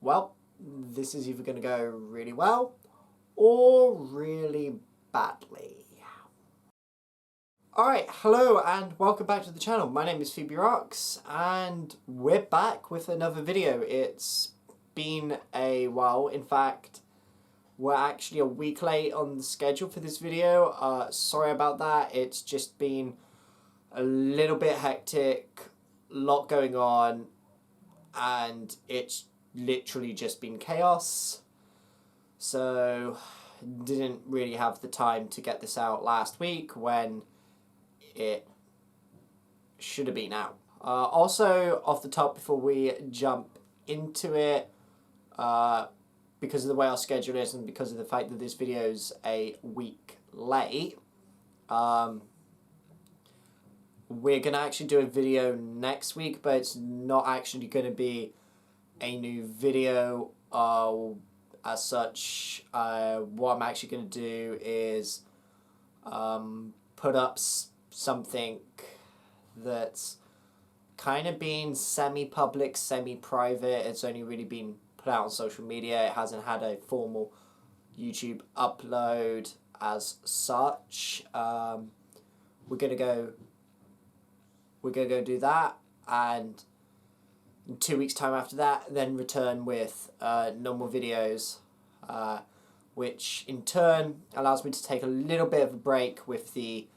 well, this is either going to go really well or really badly. Alright, hello and welcome back to the channel. My name is PhoebeRoxz and we're back with another video. It's been a while. In fact, we're actually a week late on the schedule for this video. Sorry about that. It's just been a little bit hectic, a lot going on, and it's literally just been chaos. So, didn't really have the time to get this out last week when it should have been out. Also, off the top, before we jump into it, because of the way our schedule is and because of the fact that this video's a week late, we're going to actually do a video next week, but it's not actually going to be a new video as such. What I'm actually going to do is put up something that's kind of been semi-public, semi-private. It's only really been put out on social media. It hasn't had a formal YouTube upload as such. We're gonna go do that, and in 2 weeks time after that then return with normal videos, which in turn allows me to take a little bit of a break with the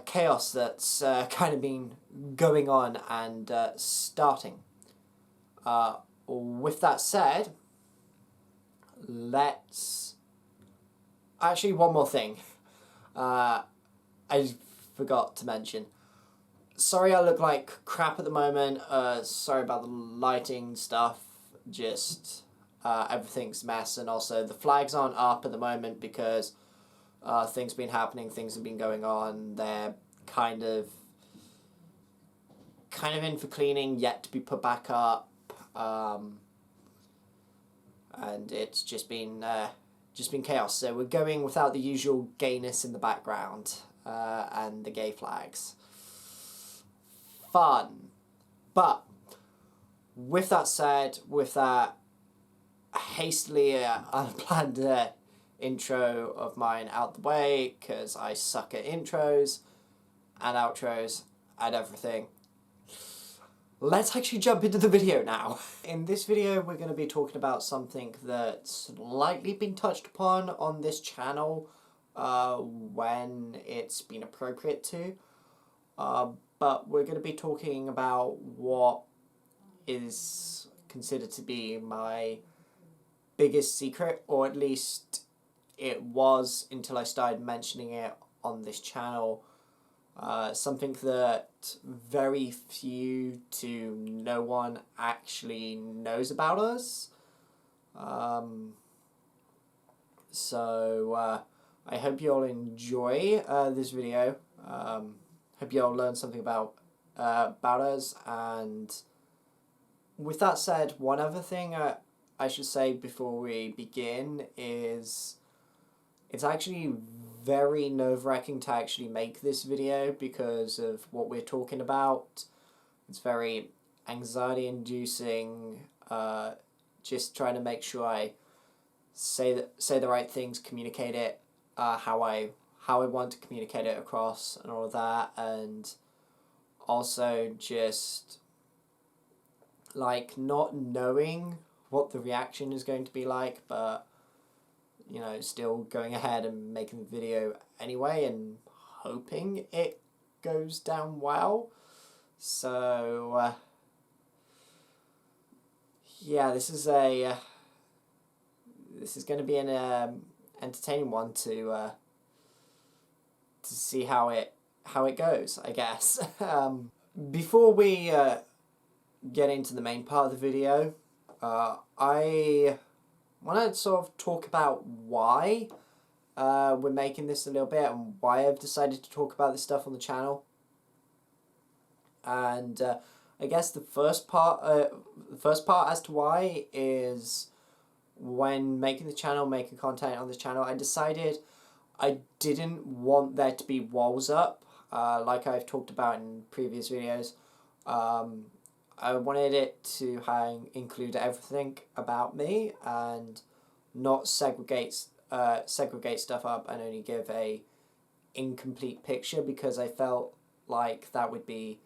chaos that's kind of been going on and starting. With that said, let's... Actually, one more thing. I forgot to mention. Sorry I look like crap at the moment. Sorry about the lighting stuff. Just everything's a mess, and also the flags aren't up at the moment because things have been happening, things have been going on. They're kind of in for cleaning, yet to be put back up. And it's just been chaos. So we're going without the usual gayness in the background and the gay flags. Fun. But with that said, with that hastily unplanned intro of mine out the way, because I suck at intros and outros and everything, let's actually jump into the video now. In this video, we're going to be talking about something that's lightly been touched upon on this channel when it's been appropriate to. But we're going to be talking about what is considered to be my biggest secret, or at least it was until I started mentioning it on this channel. Something that very few to no one actually knows about us. So I hope you all enjoy this video. Hope you all learn something about us. And with that said, one other thing I should say before we begin is it's actually very nerve-wracking to actually make this video because of what we're talking about. It's very anxiety-inducing, just trying to make sure I say the right things, communicate it how I want to communicate it across and all of that, and also just like not knowing what the reaction is going to be like, but you know, still going ahead and making the video anyway and hoping it goes down well. So yeah, this is going to be an entertaining one to see how it goes, I guess. Before we get into the main part of the video, I want to sort of talk about why we're making this a little bit and why I've decided to talk about this stuff on the channel. And I guess the first part as to why is when making the channel, making content on this channel, I decided I didn't want there to be walls up, like I've talked about in previous videos. I wanted it to include everything about me and not segregate stuff up and only give a incomplete picture, because I felt like that would be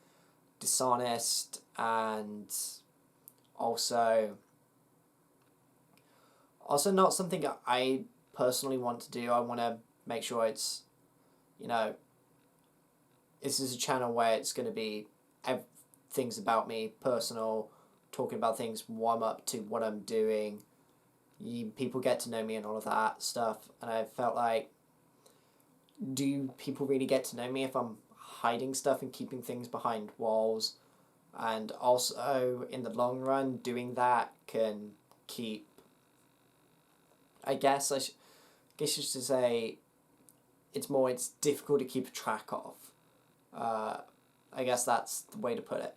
dishonest and also not something I personally want to do. I want to make sure it's, you know, this is a channel where it's going to be things about me, personal, talking about things, what I'm up to, what I'm doing. People get to know me and all of that stuff. And I felt like, do people really get to know me if I'm hiding stuff and keeping things behind walls? And also, in the long run, doing that can keep, I guess I guess you should say, it's difficult to keep track of. I guess that's the way to put it.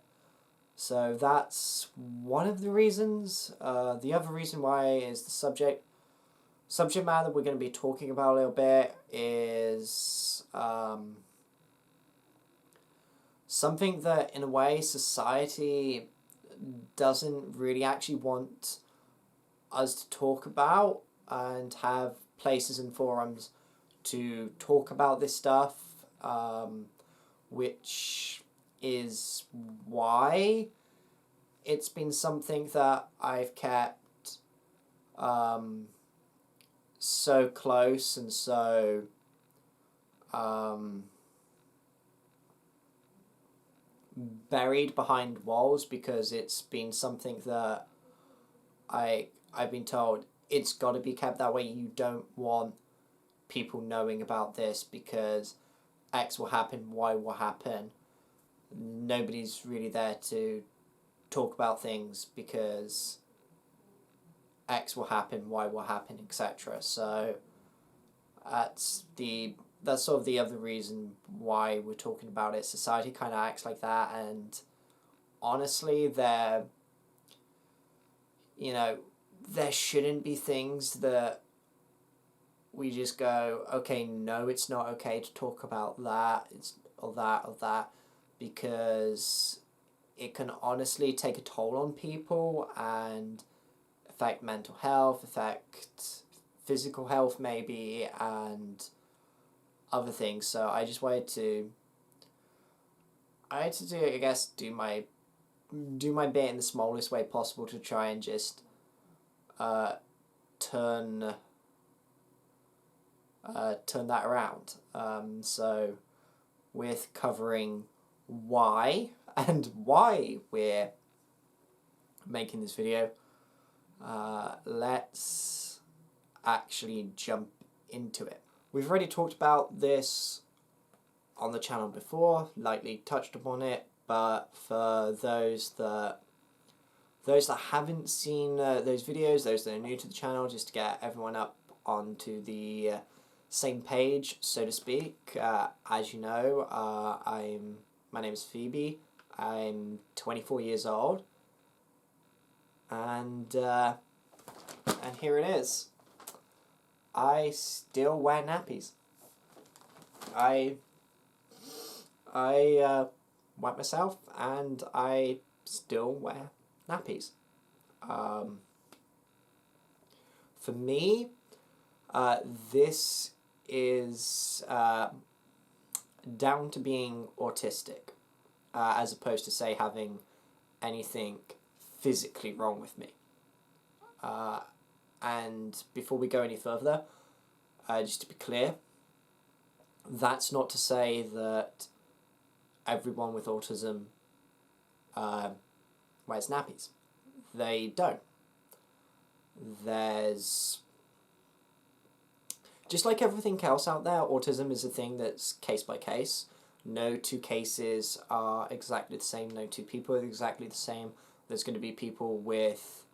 So that's one of the reasons. The other reason why is the subject matter we're going to be talking about a little bit is something that, in a way, society doesn't really actually want us to talk about and have places and forums to talk about this stuff, which is why it's been something that I've kept so close and so buried behind walls, because it's been something that I've been told it's got to be kept that way. You don't want people knowing about this because X will happen, Y will happen. Nobody's really there to talk about things because X will happen, Y will happen, etc. So that's sort of the other reason why we're talking about it. Society kind of acts like that, and honestly, there shouldn't be things that we just go, okay, no, it's not okay to talk about that, it's or that, because it can honestly take a toll on people and affect mental health, affect physical health maybe, and other things. So I just wanted to do my bit in the smallest way possible to try and just turn that around. So with covering why we're making this video, let's actually jump into it. We've already talked about this on the channel before, lightly touched upon it, but for those that haven't seen those videos, those that are new to the channel, just to get everyone up onto the same page, so to speak. As you know, my name is Phoebe. I'm 24 years old, and here it is. I still wear nappies. I wet myself, and I still wear nappies. For me, this is down to being autistic, as opposed to, say, having anything physically wrong with me. And before we go any further, just to be clear, that's not to say that everyone with autism wears nappies. They don't. There's, just like everything else out there, autism is a thing that's case by case. No two cases are exactly the same. No two people are exactly the same. There's going to be people with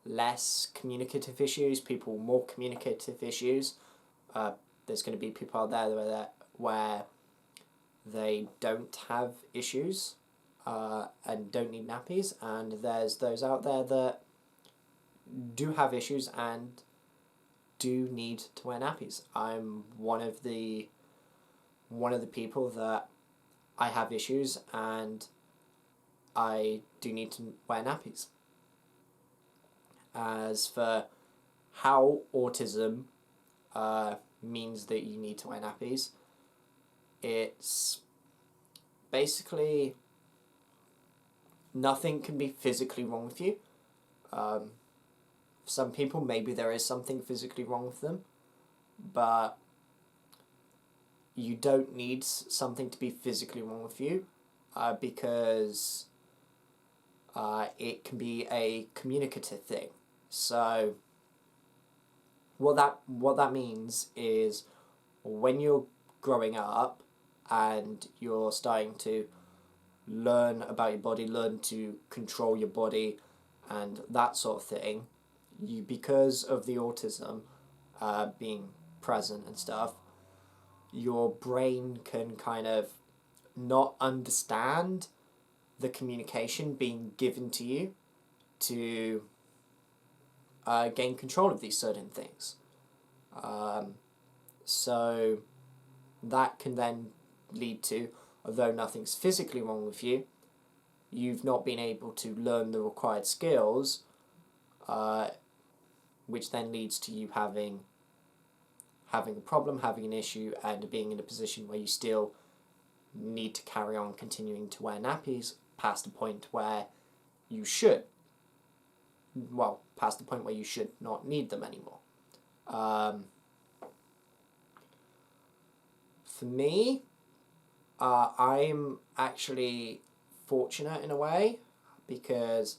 less communicative issues, people with more communicative issues. There's going to be people out there where they don't have issues and don't need nappies, and there's those out there that do have issues and do need to wear nappies. I'm one of the people that I have issues, and I do need to wear nappies. As for how autism means that you need to wear nappies, it's basically nothing can be physically wrong with you. For some people, maybe there is something physically wrong with them, but you don't need something to be physically wrong with you, because it can be a communicative thing. So what that means is when you're growing up and you're starting to learn about your body, learn to control your body and that sort of thing, you, because of the autism being present and stuff, your brain can kind of not understand the communication being given to you to gain control of these certain things. So that can then lead to, although nothing's physically wrong with you, you've not been able to learn the required skills, which then leads to you having a problem, having an issue, and being in a position where you still need to carry on continuing to wear nappies past the point where you should. Well, past the point where you should not need them anymore. For me, I'm actually fortunate in a way because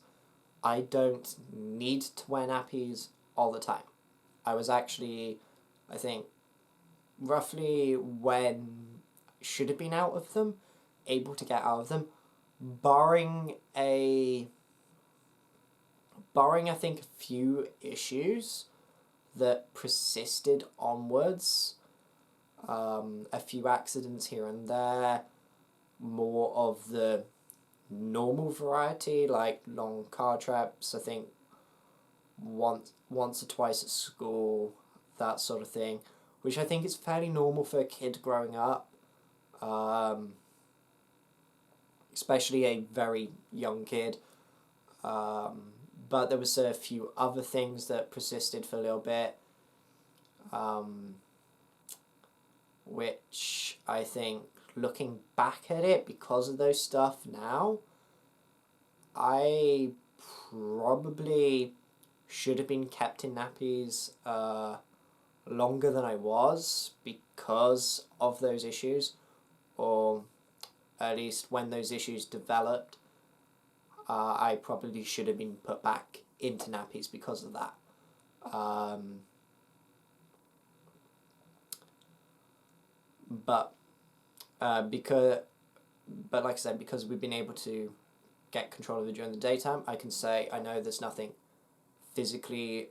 I don't need to wear nappies all the time. I was actually, I think, roughly when I should have been out of them, able to get out of them, barring I think a few issues that persisted onwards, a few accidents here and there, more of the normal variety, like long car trips, I think once or twice at school, that sort of thing, which I think is fairly normal for a kid growing up, especially a very young kid. But there was a few other things that persisted for a little bit, which I think, looking back at it, because of those stuff now, I probably should have been kept in nappies longer than I was because of those issues, or at least when those issues developed, I probably should have been put back into nappies because of that. But like I said, because we've been able to get control of it during the daytime, I can say I know there's nothing physically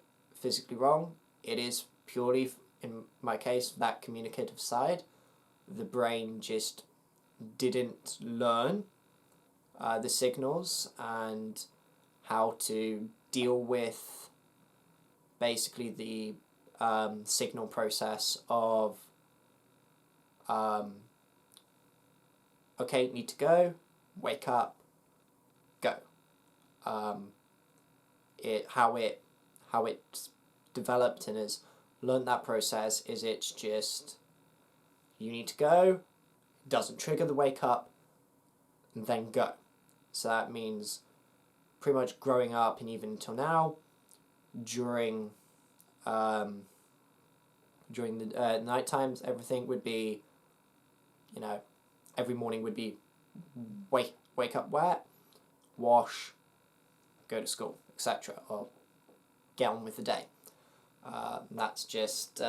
wrong. It is purely, in my case, that communicative side. The brain just didn't learn the signals and how to deal with basically the signal process of okay, need to go, wake up, go. How it developed and has learned that process is it's just you need to go, doesn't trigger the wake up, and then go. So that means pretty much growing up and even until now, during the night times, everything would be, every morning would be wake up wet, wash, go to school, etc., or get on with the day. That's just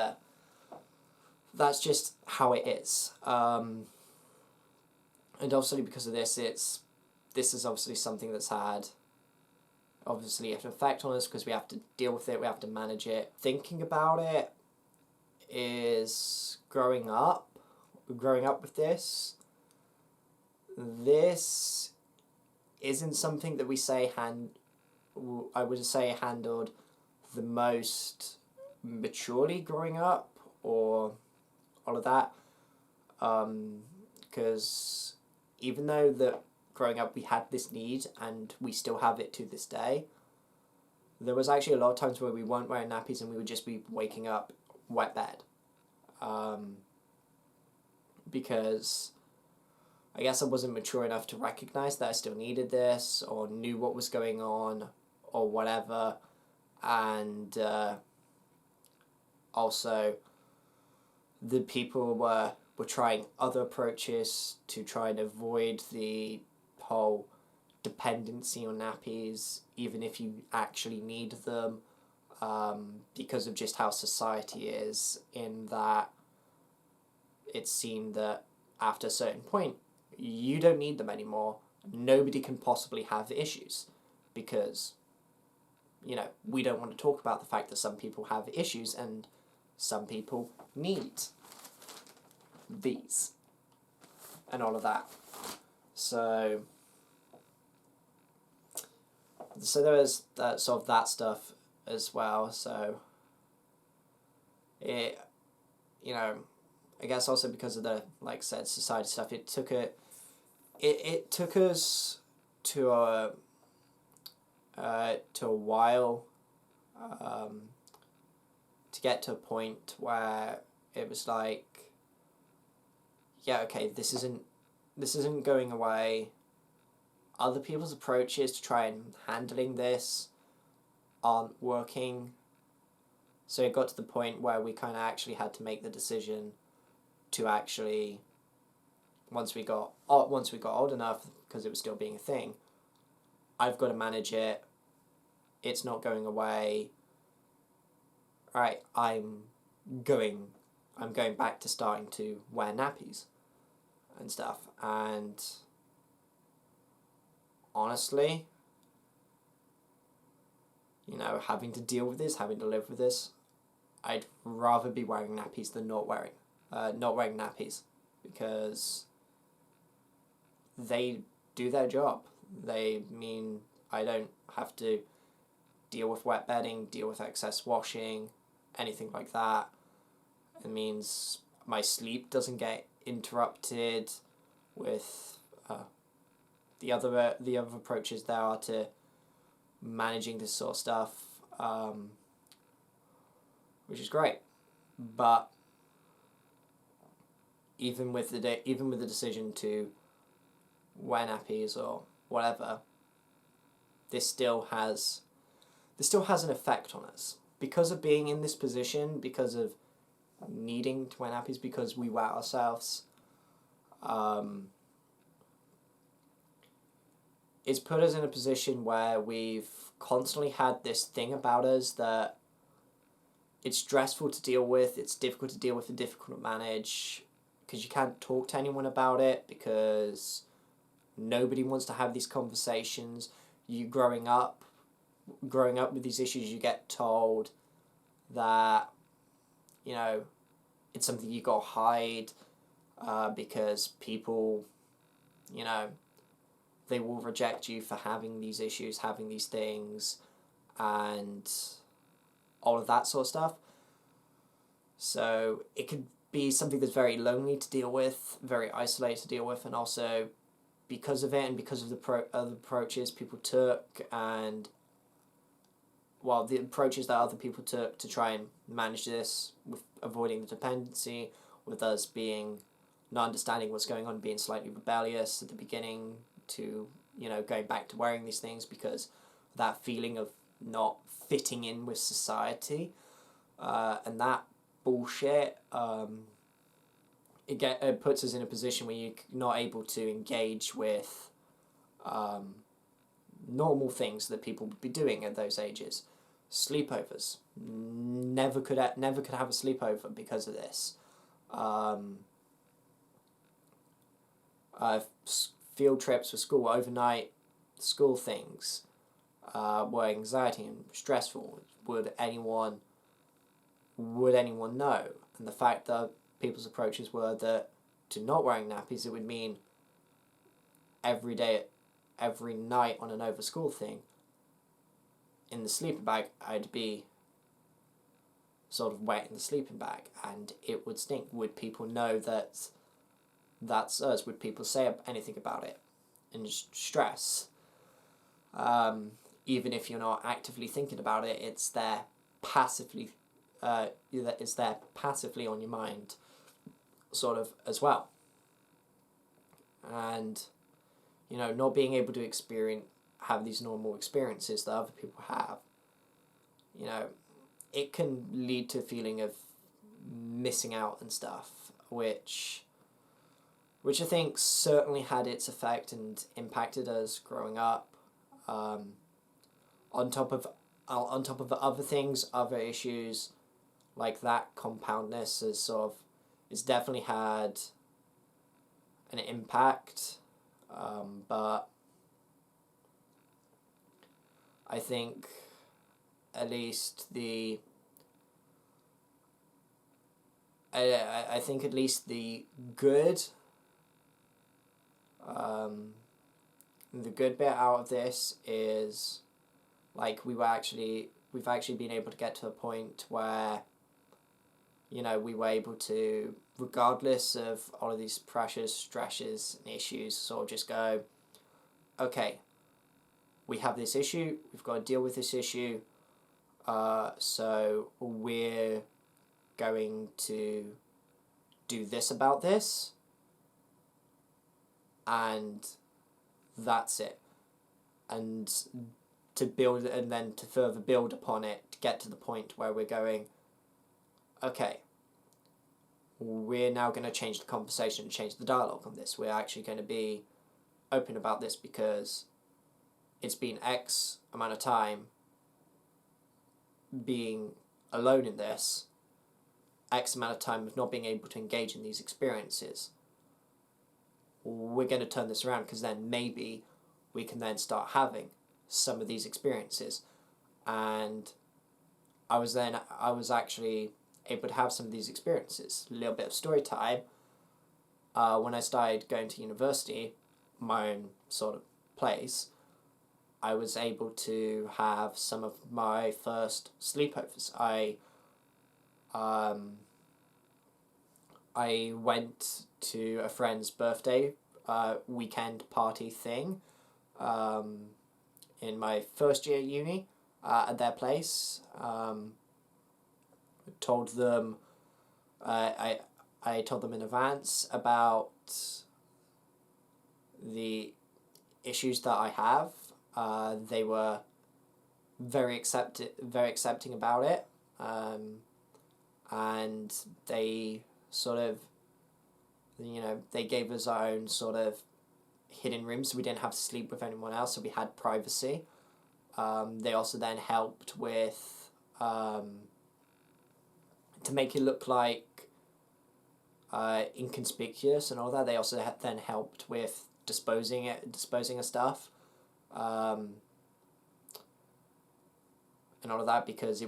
how it is. And obviously because of this, this is obviously something that's had obviously an effect on us because we have to deal with it, we have to manage it. Thinking about it is growing up with this isn't something that we say I would say handled the most maturely growing up or all of that, because even though that growing up we had this need and we still have it to this day. There was actually a lot of times where we weren't wearing nappies and we would just be waking up wet bed. Because I guess I wasn't mature enough to recognize that I still needed this or knew what was going on or whatever. And also the people were trying other approaches to try and avoid the whole dependency on nappies, even if you actually need them, because of just how society is, in that it's seen that after a certain point, you don't need them anymore. Nobody can possibly have issues because, you know, we don't want to talk about the fact that some people have issues and some people need these and all of that. So there is that sort of that stuff as well. So it, you know, I guess also because of the, like I said, society stuff, it took us to a while to get to a point where it was like, yeah, okay, this isn't going away. Other people's approaches to try and handling this aren't working. So it got to the point where we kind of actually had to make the decision to actually, once we got old enough, because it was still being a thing, I've got to manage it. It's not going away. Right, I'm going back to starting to wear nappies and stuff. And honestly, you know, having to deal with this, having to live with this, I'd rather be wearing nappies than not wearing nappies, because they do their job. They mean I don't have to deal with wet bedding, deal with excess washing, anything like that. It means my sleep doesn't get interrupted with the other approaches there are to managing this sort of stuff, which is great. But even with the decision to wear nappies or whatever, this still has an effect on us because of being in this position, because of needing to wear nappies, because we wear ourselves. It's put us in a position where we've constantly had this thing about us that it's stressful to deal with, it's difficult to deal with and difficult to manage, because you can't talk to anyone about it, because nobody wants to have these conversations. You growing up with these issues, you get told that, you know, it's something you gotta hide, because people, you know, they will reject you for having these issues, having these things, and all of that sort of stuff. So it could be something that's very lonely to deal with, very isolated to deal with, and also because of it and because of the other approaches people took, and well, the approaches that other people took to try and manage this, with avoiding the dependency, with us being not understanding what's going on, being slightly rebellious at the beginning, to, you know, going back to wearing these things because that feeling of not fitting in with society, and that bullshit, it puts us in a position where you're not able to engage with normal things that people would be doing at those ages. Sleepovers. Never could have a sleepover because of this. Field trips for school, overnight school things, were anxiety and stressful. Would anyone know? And the fact that people's approaches were that to not wearing nappies, it would mean every night on an over school thing, in the sleeping bag, I'd be sort of wet in the sleeping bag, and it would stink. Would people know that that's us? Would people say anything about it? and stress. Even if you're not actively thinking about it, it's there passively. It's there passively on your mind, sort of as well. And not being able to have these normal experiences that other people have, it can lead to a feeling of missing out and stuff, which I think certainly had its effect and impacted us growing up. On top of the other things, other issues like that, compoundness it's definitely had an impact. But I think at least the good the good bit out of this is like we've actually been able to get to a point where we were able to, regardless of all of these pressures, stresses and issues, sort of just go, okay, we have this issue, we've got to deal with this issue, so we're going to do this about this, and that's it. And then to further build upon it, to get to the point where we're going, okay, we're now going to change the conversation, change the dialogue on this. We're actually going to be open about this because it's been X amount of time being alone in this, X amount of time of not being able to engage in these experiences. We're going to turn this around because then maybe we can then start having some of these experiences. And I was actually able to have some of these experiences. A little bit of story time. When I started going to university, my own sort of place, I was able to have some of my first sleepovers. I went to a friend's birthday weekend party thing in my first year at uni at their place. Told them I told them in advance about the issues that I have. They were very accepting about it, and they sort of they gave us our own sort of hidden rooms, so we didn't have to sleep with anyone else, so we had privacy. They also then helped with to make it look like inconspicuous and all that. They also then helped with disposing of stuff, and all of that, because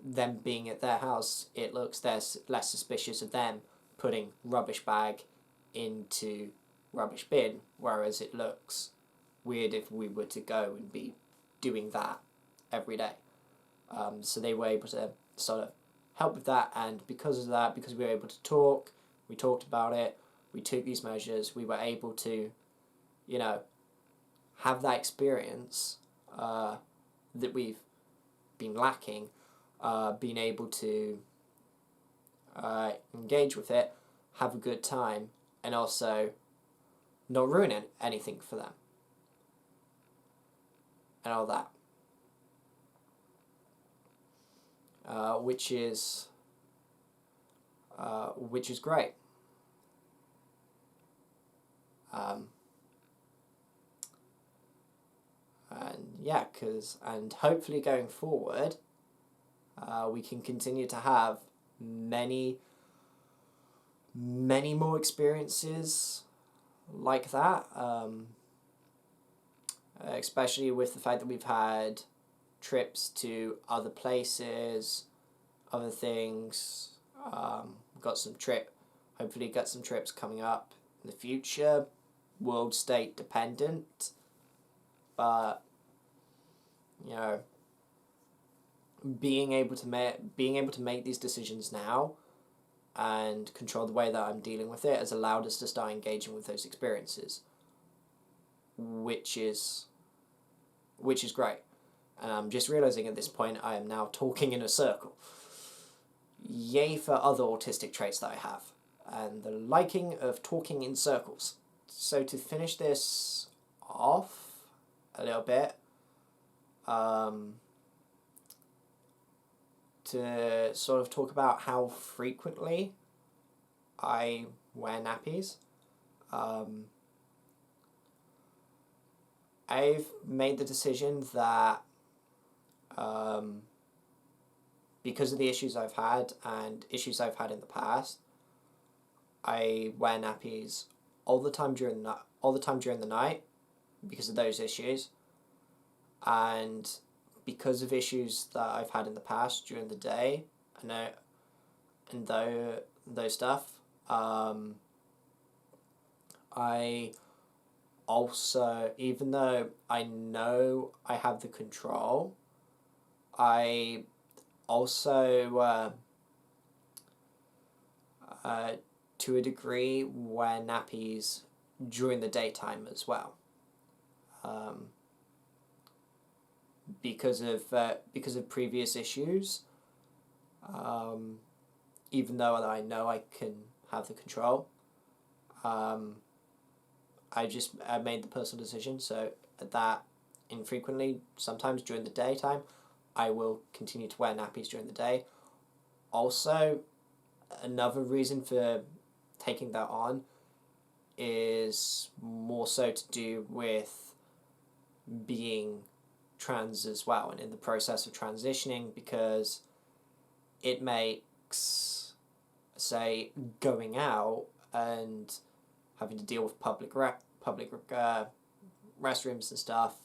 them being at their house, it looks less suspicious of them putting rubbish bag into rubbish bin, whereas it looks weird if we were to go and be doing that every day. So they were able to sort of help with that, and because we were able to talk, we talked about it, we took these measures, we were able to, have that experience that we've been lacking, being able to engage with it, have a good time, and also not ruin anything for them, and all that. Which is great. And hopefully going forward, we can continue to have many more experiences like that, especially with the fact that we've had trips to other places, other things. Hopefully got some trips coming up in the future, world state dependent, but being able to make these decisions now and control the way that I'm dealing with it has allowed us to start engaging with those experiences. which is great. And I'm just realizing at this point I am now talking in a circle. Yay for other autistic traits that I have, and the liking of talking in circles. So to finish this off a little bit, to sort of talk about how frequently I wear nappies. I've made the decision that because of the issues I've had and issues I've had in the past, I wear nappies all the time during the night because of those issues, and because of issues that I've had in the past during the day, and those stuff. I also, even though I know I have the control, I also, to a degree, wear nappies during the daytime as well. Because of previous issues, even though I know I can have the control, I made the personal decision, so that infrequently, sometimes during the daytime, I will continue to wear nappies during the day. Also, another reason for taking that on is more so to do with being trans as well, and in the process of transitioning, because it makes, say, going out and having to deal with public restrooms and stuff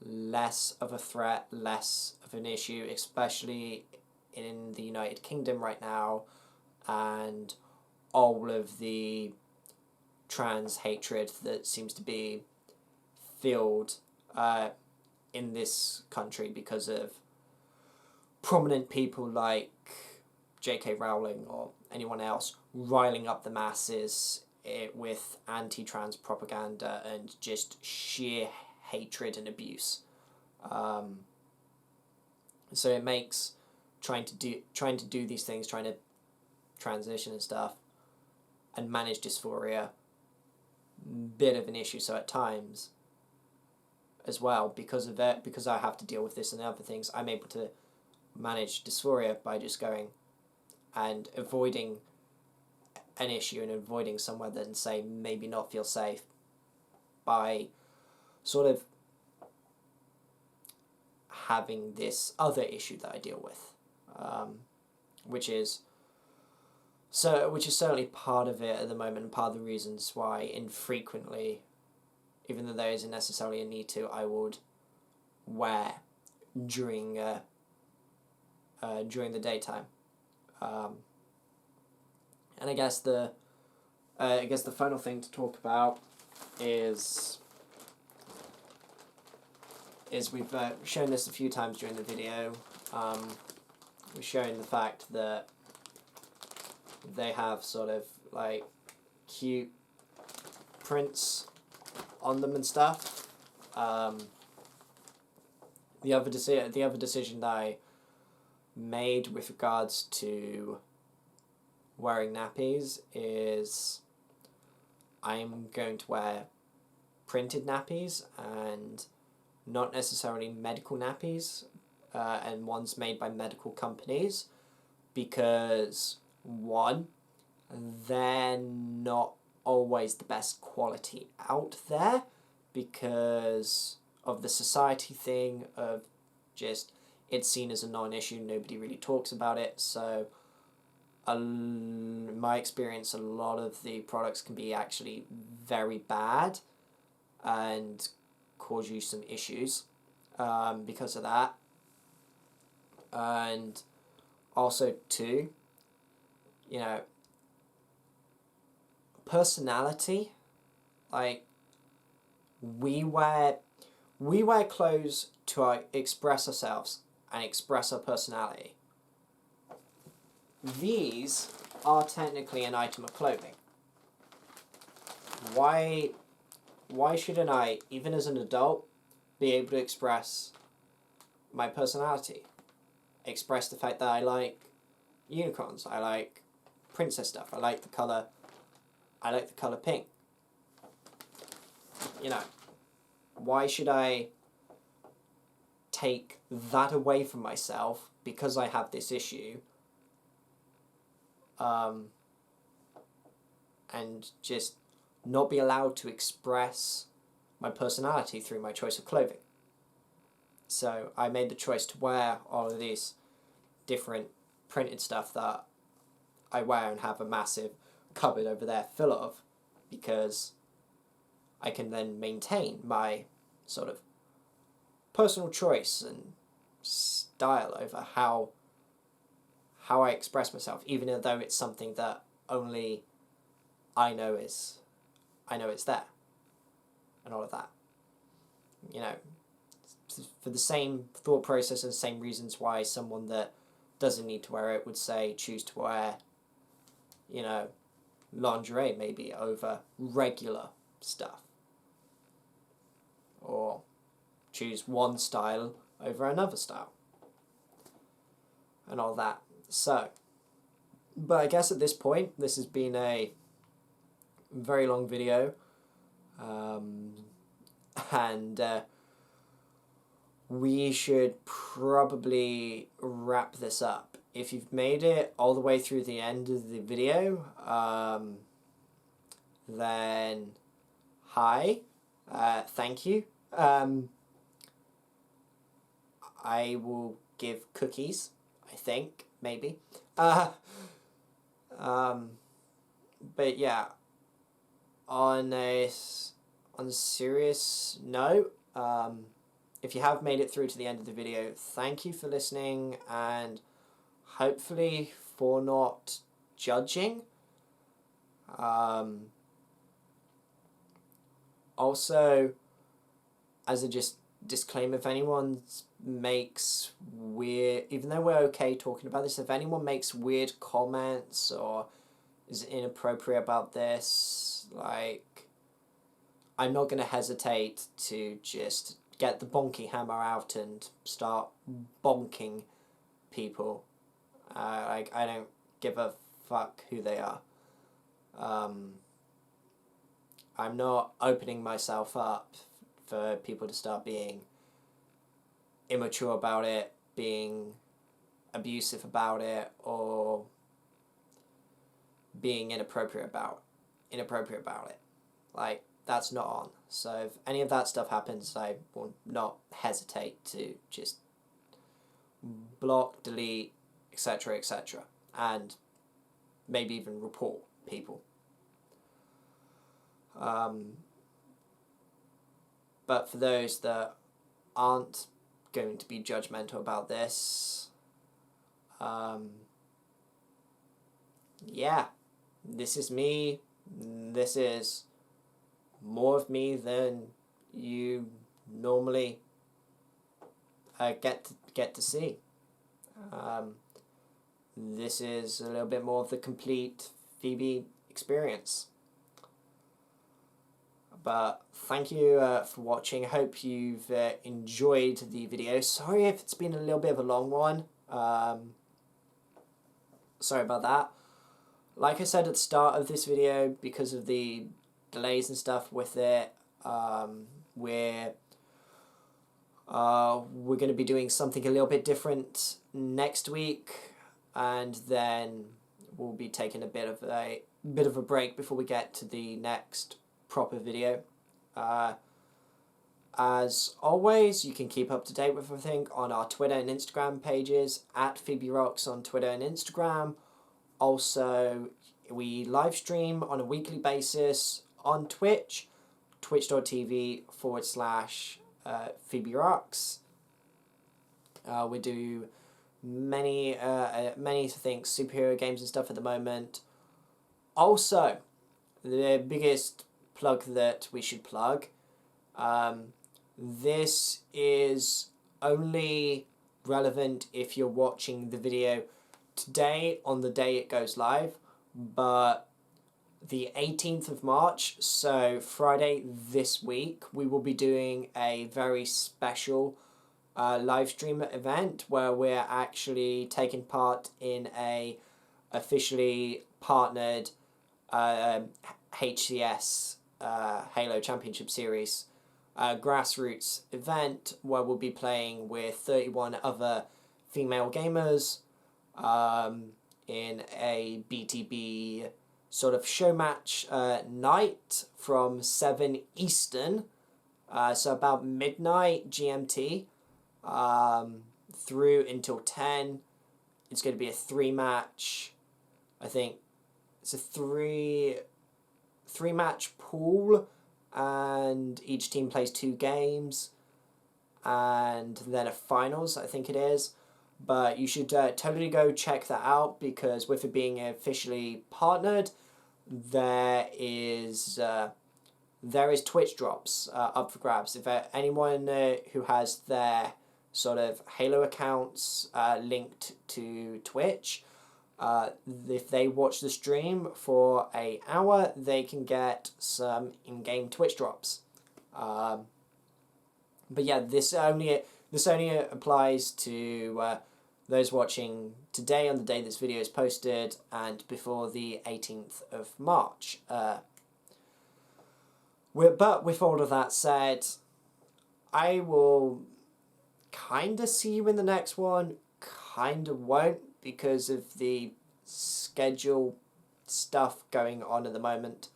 less of a threat, less of an issue, especially in the United Kingdom right now, and all of the trans hatred that seems to be filled in this country because of prominent people like J.K. Rowling or anyone else riling up the masses with anti-trans propaganda and just sheer hatred and abuse. So it makes trying to do these things, trying to transition and stuff, and manage dysphoria, bit of an issue. So at times, as well, because of that, because I have to deal with this and other things, I'm able to manage dysphoria by just going and avoiding an issue and avoiding somewhere that, say, maybe not feel safe, by sort of having this other issue that I deal with, which is certainly part of it at the moment, and part of the reasons why infrequently, even though there isn't necessarily a need to, I would wear during the daytime. And I guess the final thing to talk about is we've shown this a few times during the video. We're showing the fact that they have sort of like cute prints on them and stuff. The other decision that I made with regards to wearing nappies is I'm going to wear printed nappies and not necessarily medical nappies, and ones made by medical companies, because one, they're not always the best quality out there because of the society thing of just it's seen as a non-issue, nobody really talks about it. So in my experience, a lot of the products can be actually very bad and cause you some issues because of that. And also too, you know, personality, like we wear clothes to express ourselves and express our personality. These are technically an item of clothing. Why why shouldn't I, even as an adult, be able to express my personality? Express the fact that I like unicorns, I like princess stuff, I like the colour pink. You know, why should I take that away from myself because I have this issue, and just not be allowed to express my personality through my choice of clothing? So I made the choice to wear all of these different printed stuff that I wear and have a massive cupboard over there full of, because I can then maintain my sort of personal choice and style over how I express myself, even though it's something that only I know it's there, and all of that. You know, for the same thought process and the same reasons why someone that doesn't need to wear it would say choose to wear, you know, lingerie maybe over regular stuff, or choose one style over another style, and all that. So, but I guess at this point, this has been a very long video, and we should probably wrap this up. If you've made it all the way through the end of the video, then hi, thank you. I will give cookies, I think, maybe. But yeah, on a serious note, if you have made it through to the end of the video, thank you for listening, and hopefully for not judging. Also, as a disclaimer, if anyone makes weird, even though we're okay talking about this, if anyone makes weird comments or is inappropriate about this, like, I'm not going to hesitate to just get the bonky hammer out and start bonking people. Like, I don't give a fuck who they are. I'm not opening myself up for people to start being immature about it, being abusive about it, or being inappropriate about it. Like, that's not on. So if any of that stuff happens, I will not hesitate to just block, delete, etc., etc., and maybe even report people. But for those that aren't going to be judgmental about this, yeah, this is me. This is more of me than you normally get to see. This is a little bit more of the complete Phoebe experience. But thank you for watching. I hope you've enjoyed the video. Sorry if it's been a little bit of a long one. Sorry about that. Like I said at the start of this video, because of the delays and stuff with it, we're going to be doing something a little bit different next week, and then we'll be taking a bit of a break before we get to the next proper video. As always, you can keep up to date with everything on our Twitter and Instagram pages, at PhoebeRoxz on Twitter and Instagram. Also, we live stream on a weekly basis on Twitch, twitch.tv/PhoebeRoxz. We do many things, superhero games and stuff at the moment. Also, the biggest plug that we should plug, this is only relevant if you're watching the video today on the day it goes live, but the 18th of March, so Friday this week, we will be doing a very special live stream event where we're actually taking part in a officially partnered HCS Halo Championship Series grassroots event where we'll be playing with 31 other female gamers in a BTB sort of show match night from 7 Eastern, so about midnight GMT, through until 10. It's going to be a 3-match, I think it's a three match pool, and each team plays 2 games, and then a finals, I think it is. But you should totally go check that out, because with it being officially partnered, there is Twitch drops up for grabs. If anyone who has their sort of Halo accounts linked to Twitch, if they watch the stream for an hour, they can get some in-game Twitch drops. But yeah, this only applies to those watching today, on the day this video is posted, and before the 18th of March. But with all of that said, I will kind of see you in the next one, kind of won't, because of the schedule stuff going on at the moment.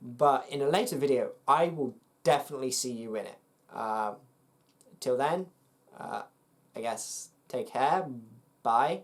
But in a later video, I will definitely see you in it. Till then, I guess, take care, bye.